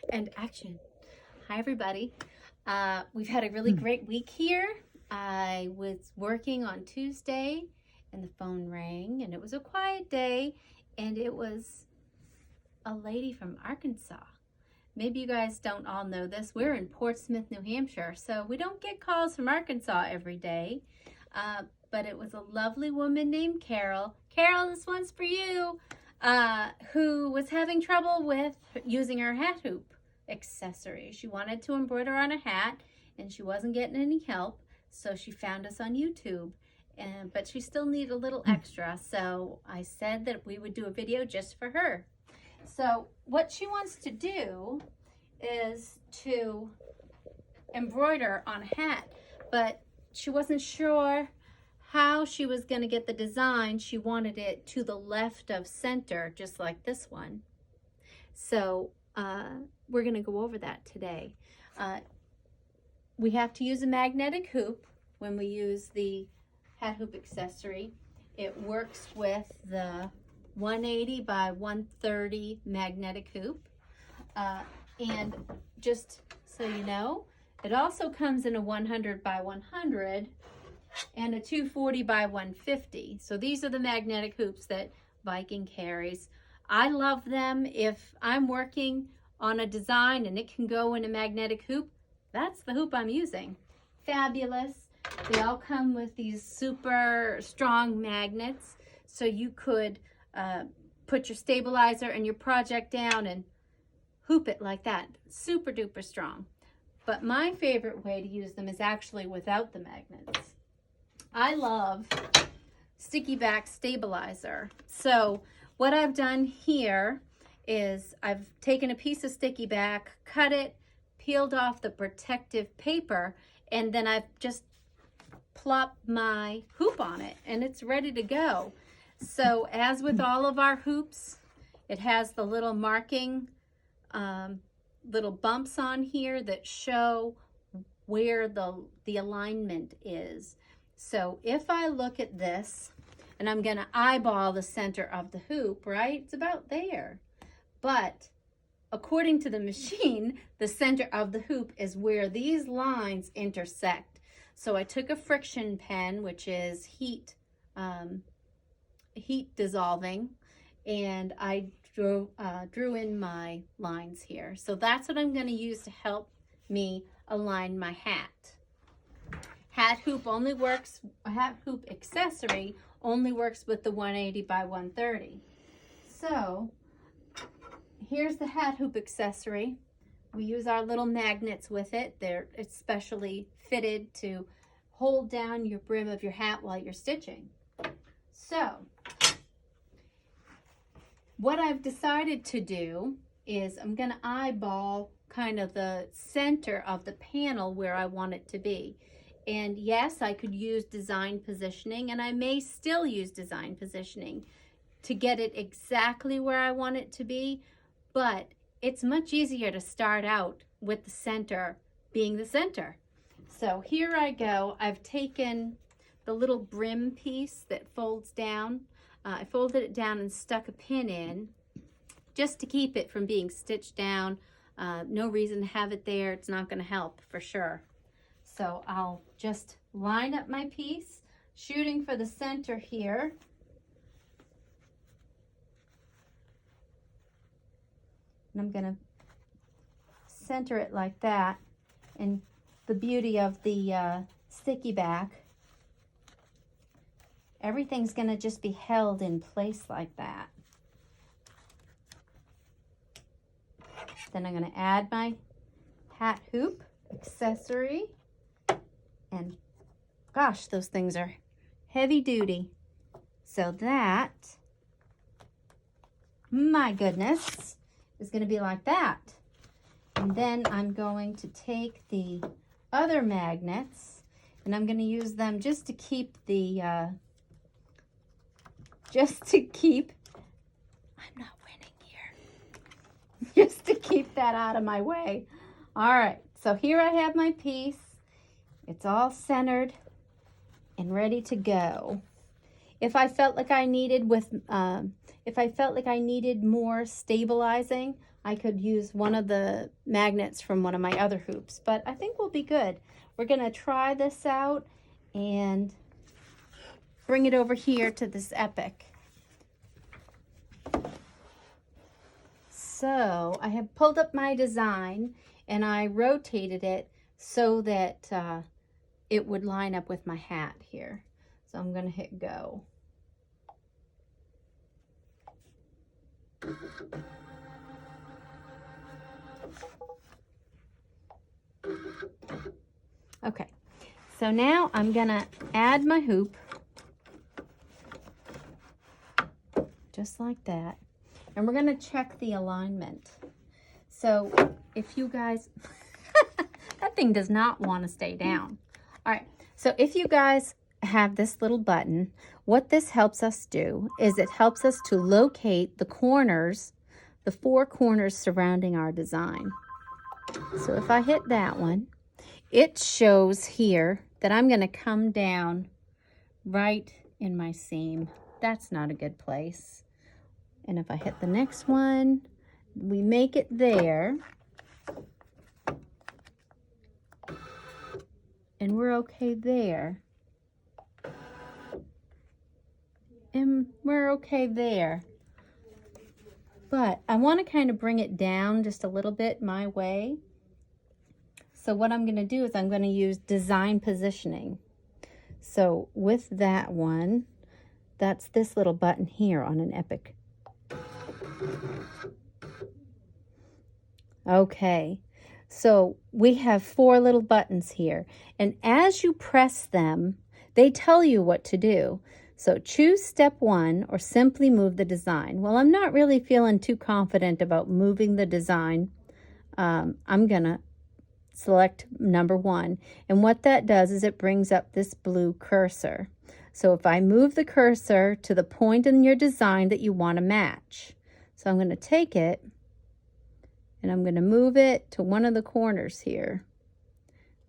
And action. Hi, everybody. We've had a really great week here. I was working on Tuesday and the phone rang, and it was a quiet day, and it was a lady from Arkansas. Maybe you guys don't all know this. We're in Portsmouth, New Hampshire, so we don't get calls from Arkansas every day. But it was a lovely woman named Carol. Carol, this one's for you. Who was having trouble with using her hat hoop accessory. She wanted to embroider on a hat and she wasn't getting any help, so she found us on YouTube. But she still needed a little extra, so I said that we would do a video just for her. So what she wants to do is to embroider on a hat, but she wasn't sure how she was going to get the design. She wanted it to the left of center, just like this one. So we're going to go over that today. We have to use a magnetic hoop when we use the hat hoop accessory. It works with the 180 by 130 magnetic hoop. And just so you know, it also comes in a 100 by 100 and a 240 by 150. So these are the magnetic hoops that Viking carries. I love them. If I'm working on a design and it can go in a magnetic hoop, that's the hoop I'm using. Fabulous. They all come with these super strong magnets, so you could put your stabilizer and your project down and hoop it like that. Super duper strong. But my favorite way to use them is actually without the magnets. I love sticky back stabilizer. So what I've done here is I've taken a piece of sticky back, cut it, peeled off the protective paper, and then I've just plopped my hoop on it and it's ready to go. So as with all of our hoops, it has the little marking, little bumps on here that show where the alignment is. So if I look at this, and I'm going to eyeball the center of the hoop, right? It's about there. But according to the machine, the center of the hoop is where these lines intersect. So I took a friction pen, which is heat dissolving, and I drew in my lines here. So that's what I'm going to use to help me align my hat. Hat hoop accessory only works with the 180 by 130. So here's the hat hoop accessory. We use our little magnets with it. They're especially fitted to hold down your brim of your hat while you're stitching. So what I've decided to do is I'm going to eyeball kind of the center of the panel where I want it to be. And yes, I could use design positioning, and I may still use design positioning to get it exactly where I want it to be, but it's much easier to start out with the center being the center. So here I go. I've taken the little brim piece that folds down. I folded it down and stuck a pin in just to keep it from being stitched down. No reason to have it there. It's not going to help for sure. So I'll just line up my piece, shooting for the center here. And I'm going to center it like that. And the beauty of the sticky back, everything's going to just be held in place like that. Then I'm going to add my hat hoop accessory. And gosh, those things are heavy duty. So that, my goodness, is going to be like that. And then I'm going to take the other magnets and I'm going to use them just to keep the, I'm not winning here, just to keep that out of my way. All right, so here I have my piece. It's all centered and ready to go. If I felt like I needed more stabilizing, I could use one of the magnets from one of my other hoops, but I think we'll be good. We're gonna try this out and bring it over here to this Epic. So I have pulled up my design and I rotated it so that it would line up with my hat here. So I'm gonna hit go. Okay, so now I'm gonna add my hoop, just like that. And we're gonna check the alignment. So if you guys, that thing does not wanna stay down. All right, so if you guys have this little button, what this helps us do is it helps us to locate the corners, the 4 corners surrounding our design. So if I hit that one, it shows here that I'm going to come down right in my seam. That's not a good place. And if I hit the next one, we make it there. And we're okay there. And we're okay there. But I want to kind of bring it down just a little bit my way. So what I'm going to do is I'm going to use design positioning. So with that one, that's this little button here on an Epic. Okay, so we have 4 little buttons here. And as you press them, they tell you what to do. So choose step 1 or simply move the design. Well, I'm not really feeling too confident about moving the design. I'm going to select number 1. And what that does is it brings up this blue cursor. So if I move the cursor to the point in your design that you want to match. So I'm going to take it and I'm going to move it to one of the corners here.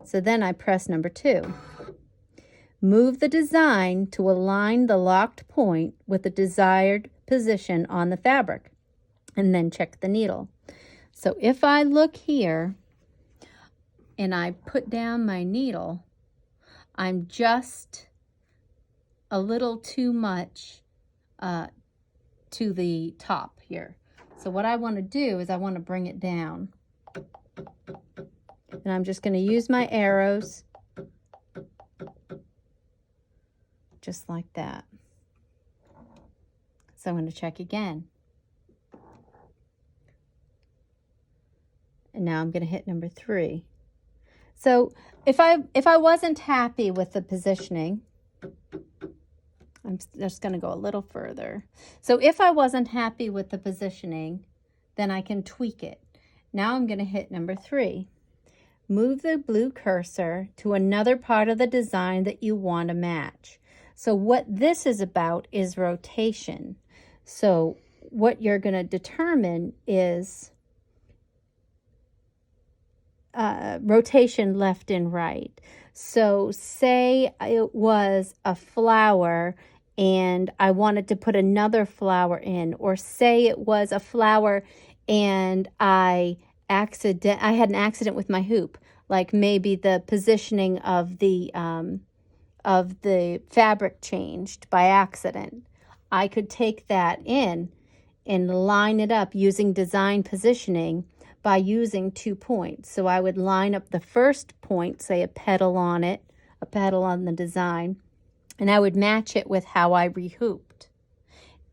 So then I press number 2. Move the design to align the locked point with the desired position on the fabric, and then check the needle. So if I look here and I put down my needle, I'm just a little too much to the top here. So what I want to do is I want to bring it down. And I'm just going to use my arrows just like that. So I'm going to check again. And now I'm going to hit number 3. So if I wasn't happy with the positioning, I'm just going to go a little further. So if I wasn't happy with the positioning, then I can tweak it. Now I'm going to hit number 3. Move the blue cursor to another part of the design that you want to match. So what this is about is rotation. So what you're going to determine is rotation left and right. So say it was a flower and I wanted to put another flower in, or say it was a flower and I had an accident with my hoop, like maybe the positioning of the fabric changed by accident. I could take that in and line it up using design positioning by using 2 points. So I would line up the first point, say a petal on it, a petal on the design, and I would match it with how I rehooped.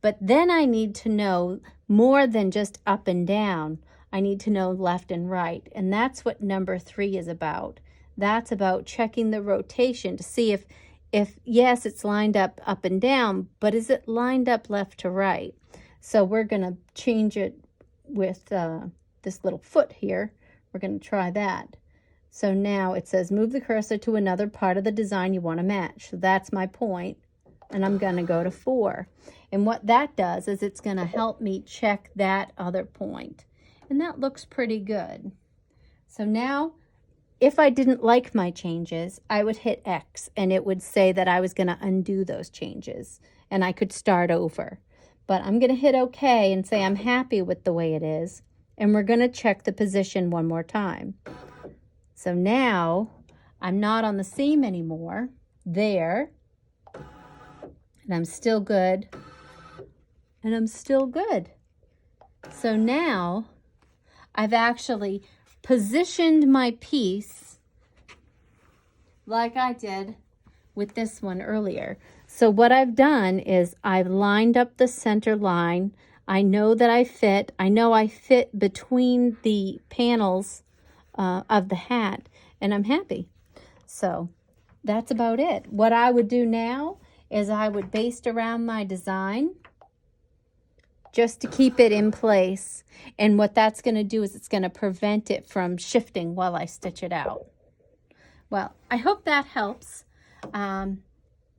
But then I need to know more than just up and down. I need to know left and right, and that's what number 3 is about. That's about checking the rotation to see if yes, it's lined up and down, but is it lined up left to right? So we're going to change it with this little foot here. We're going to try that. So now it says move the cursor to another part of the design you want to match. So that's my point, and I'm going to go to 4. And what that does is it's going to help me check that other point. And that looks pretty good. So now, if I didn't like my changes, I would hit X, and it would say that I was going to undo those changes. and I could start over. But I'm going to hit OK and say I'm happy with the way it is. And we're going to check the position one more time. So now I'm not on the seam anymore. There. And I'm still good. And I'm still good. So now I've actually positioned my piece like I did with this one earlier. So what I've done is I've lined up the center line. I know that I fit. I know I fit between the panels of the hat, and I'm happy. So that's about it. What I would do now is I would baste around my design just to keep it in place. And what that's going to do is it's going to prevent it from shifting while I stitch it out. Well, I hope that helps.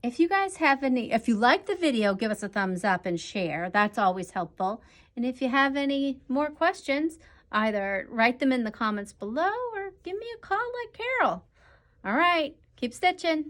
If you guys have if you like the video, give us a thumbs up and share. That's always helpful. And if you have any more questions, either write them in the comments below or give me a call like Carol. All right, keep stitching.